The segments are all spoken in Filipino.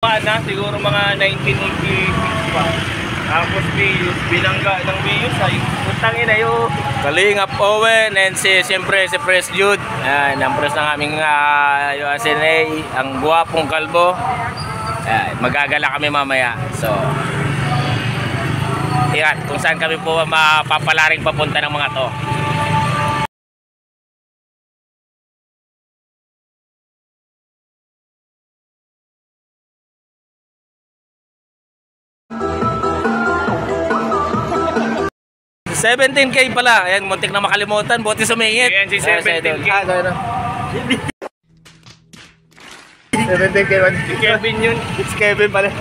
Na, siguro mga 1986 pa. Tapos binangga ng Miyos ay utangin na yun. Kalingap Owen and siyempre si Press Jude. Ayan, ang press ng aming USNA, ang guwapong kalbo. Ayan, magagala kami mamaya. So, ingat kung saan kami po mapapalaring papunta ng mga to. $17K pala. Ayan, muntik na makalimutan. Buti sumingit. Ayan, si 17K. 17K man. Si Kevin yun. It's Kevin pala.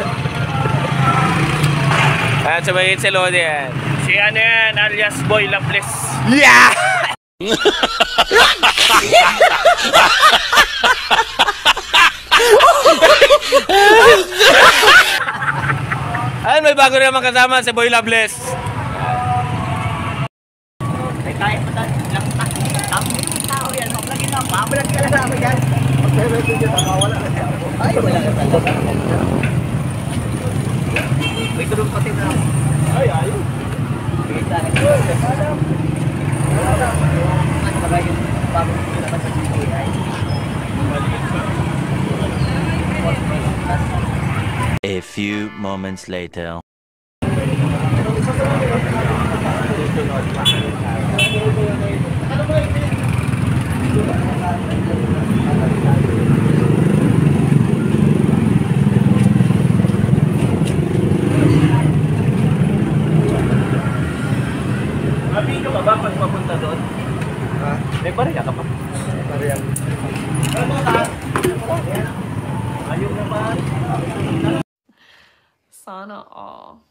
Ayan, sumingit si Lodi yan. Si ano yan, alias Boy Laples. Yeah! Ayan, may bago naman kasama si Boy Laples. Kaya pa lang ang tao yan, maglagi na, mabalag ka lang namin yan. Mag-17 yun, wala na siya. Ay, wala ka talaga. May tulong pati na. Ay, ayun. Bigit sa akin. Wala na. Ano ba yung bagong dito naman sa GPI? A few moments later. Mabi ka ba pag papunta doon? Ha? May bariya ka pa? Bariya. Ayun naman. Sana all.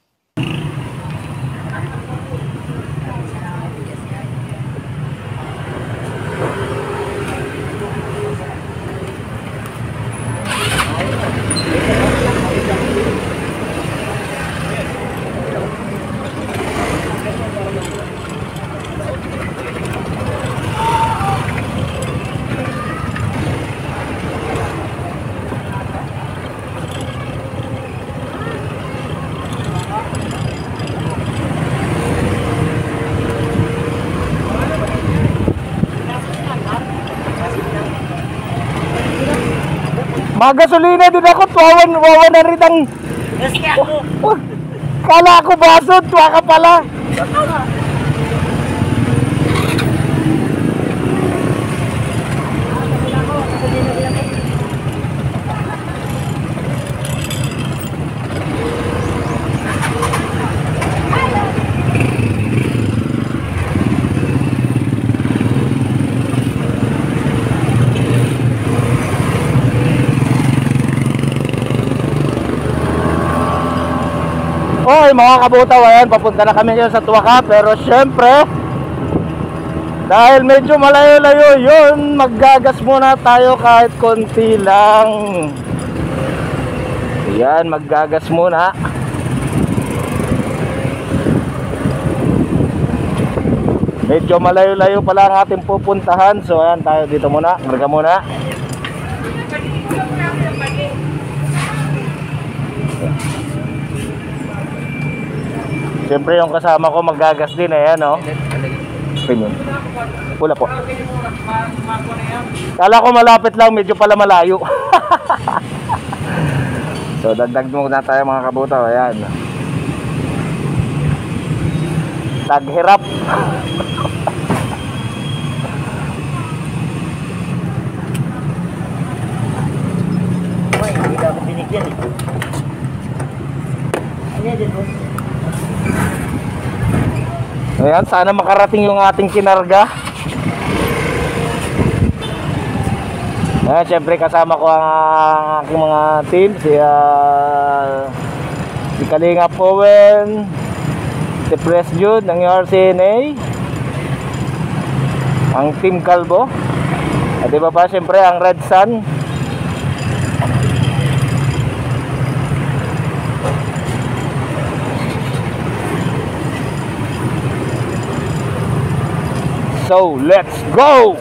Magasolina din ako, wawan na rin ang... Kala ako basod, tuwa ka pala. Oy mga kabutaw, ayan, papunta na kami ngayon sa Tuwaka. Pero syempre, dahil medyo malayo-layo yun, maggagas muna tayo kahit konti lang. Ayan, maggagas muna. Medyo malayo-layo pala ang ating pupuntahan. So ayan, tayo dito muna, marga muna. Siyempre yung kasama ko maggagas din, ayan o. Premium. Pula po. Kala ko malapit lang, medyo pala malayo. So dagdag muna tayo mga kabutaw, ayan. Taghirap. Ay, hindi ka ako binigyan eh. Ayan din po. Ayan, sana makarating yung ating kinarga. Ayan, syempre kasama ko ang aking mga team. Si Kalingap Owen, si Press Jude ng URCNA, ang Team Kalbo, at iba pa syempre ang Red Sun. So, let's go!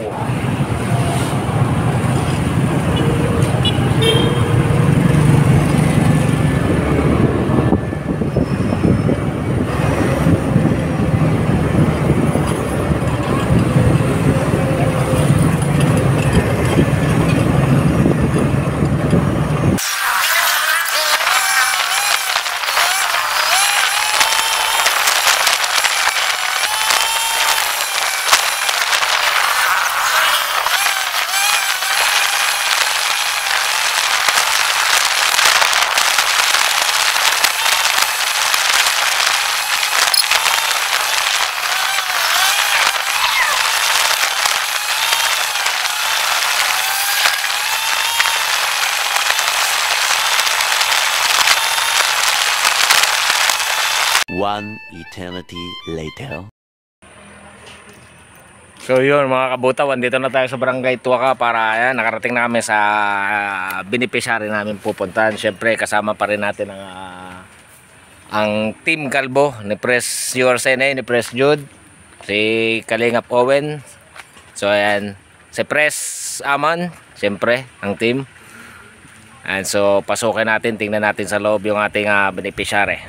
One eternity later. So yun mga kabutaw, andito na tayo sa Barangay Tuwaka para ayan, nakarating na kami sa beneficiary namin pupuntahan. Siyempre kasama pa rin natin ang Team Kalbo ni Pres Yorsene, ni Pres Jude, si Kalingap Owen. So ayan, si Pres Aman, siyempre ang team. And so pasukin natin, tingnan natin sa loob yung ating beneficiary.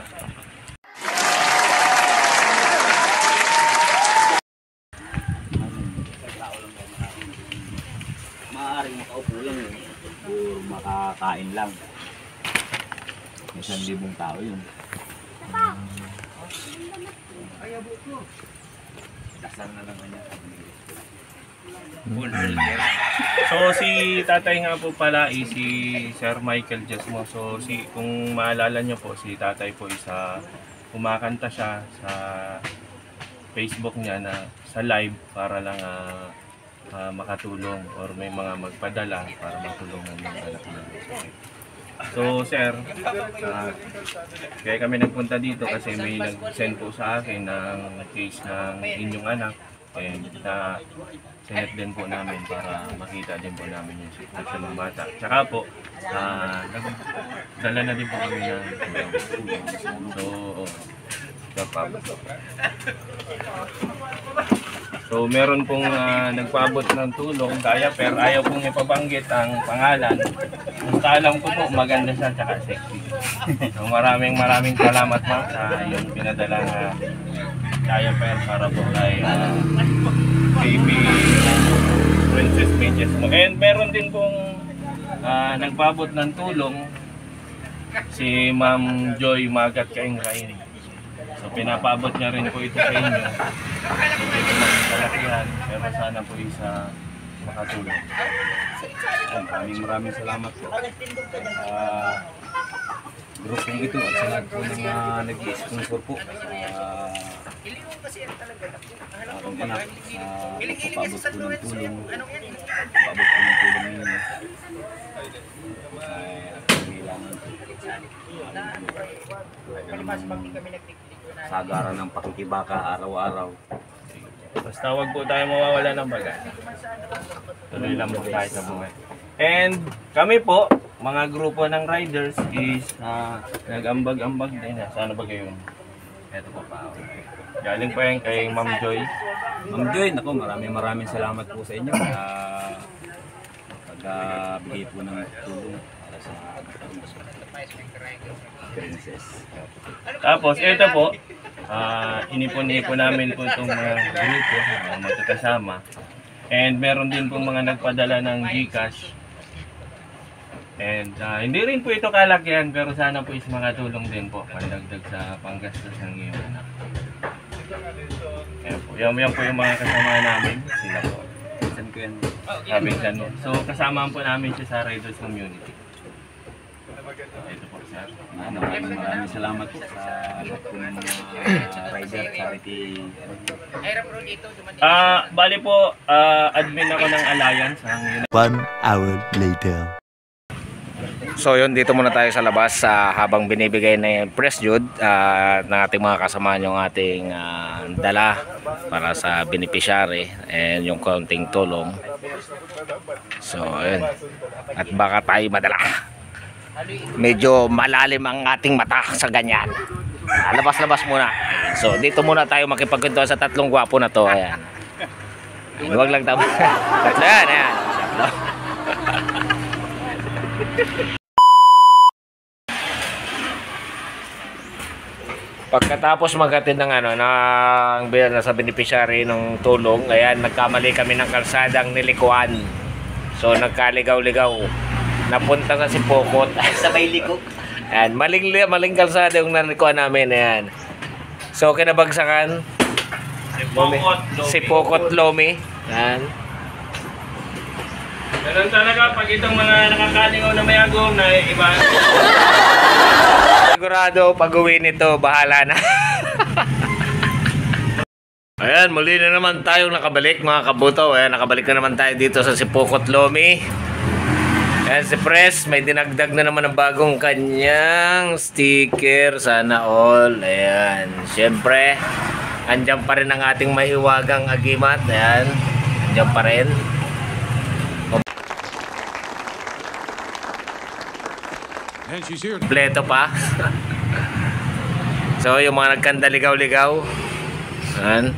Maaaring makaupo lang yun. O makakain lang. 1,000 tao yun. Dasal na lang niya. So si tatay nga po pala si Sir Michael Jesmo. So kung maalala nyo po, si tatay po kumakanta siya sa Facebook niya na sa live para lang makatulong or may mga magpadala para matulungan yung anak niya. So sir, kaya kami nagpunta dito kasi may nag-send po sa akin ng case ng inyong anak, and sinet din po namin para makita din po namin yung sitwasyon ng bata. Tsaka po, nagdala na din po kami ng So meron pong nagpaabot ng tulong, kaya pero ayaw pong ipabanggit ang pangalan. Basta alam ko po maganda siya tsaka sexy. So maraming salamat ma sa yung pinadala kaya pero para po kay baby Princess Pages mo. And meron din pong nagpaabot ng tulong si Ma'am Joy Magat Kaing Raini. So pinapaabot niya rin po ito sa inyo. So ito magkalakihan, pero sana po makatulong. Maraming salamat po. Grupong ito at sa lahat po ng nag-sponsor po sa akong anak sa pagpapabot po ng tulong. Pagpapabot po ng tulong ninyo. Sagaran ng pakikibaka araw-araw. Basta wag po tayo mawawala ng bagay. Tuloy lang po tayo sa buhay. And kami po, mga grupo ng riders is nag-ambag-ambag din. Sana ba kayo? Ito po pa. Galing pa yan kay Ma'am Joy. Ma'am Joy, naku, maraming salamat po sa inyo. Pagkabigay po ng tulong para sa Princess. Tapos ito po, inipon-ipon namin po itong mga grupo magkakasama. And meron din po mga nagpadala ng GCash. And hindi rin po ito kalakihan, pero sana po is makatulong din po pandagdag sa panggastos ng iyong anak. Yan po yung mga kasama namin. Sila po. Saan ko yan? So kasama po namin siya sa Riders Community. Ito po sir. Maraming salamat po sa lahat po ng mga rider charity. Bali po, admin ako ng Alliance. 1 hour later. So yun, dito muna tayo sa labas habang binibigay na yung Pres Jude ng ating mga kasama yung ating dala para sa beneficiary and yung kaunting tulong. So ayun, at baka tayo madala. Medyo malalim ang ating mata sa ganyan. Labas-labas muna. So dito muna tayo makipagkwentuhan sa tatlong gwapo na to. Ayan. Huwag lang tama. Tatlo yan, ayan. Pagkatapos maghatid ng ng sa beneficiary ng tulong, ayan, nagkamali kami ng kalsadang nilikuan. So nagkaligaw-ligaw. Napunta sa Sipokot. Sabay liko. Ayan, maling kalsada yung nalikuan namin, ayan. So kinabagsakan Sipokot Lomi. Ayan. Ganun talaga pag itong mga nakakalingaw na may agom na iba. Sigurado pag uwi nito bahala na. Ayan, muli na naman tayong nakabalik mga kabutaw. Ayan, nakabalik na naman tayo dito sa Sipokot Lomi. Ayan si Pres, may dinagdag na naman ng bagong kanyang sticker. Sana all. Ayan. Siyempre, andyan pa rin ang ating mahiwagang agimat. Ayan. Andyan pa rin. Kompleto pa. So, yung mga nagkandaligaw-ligaw. Ayan.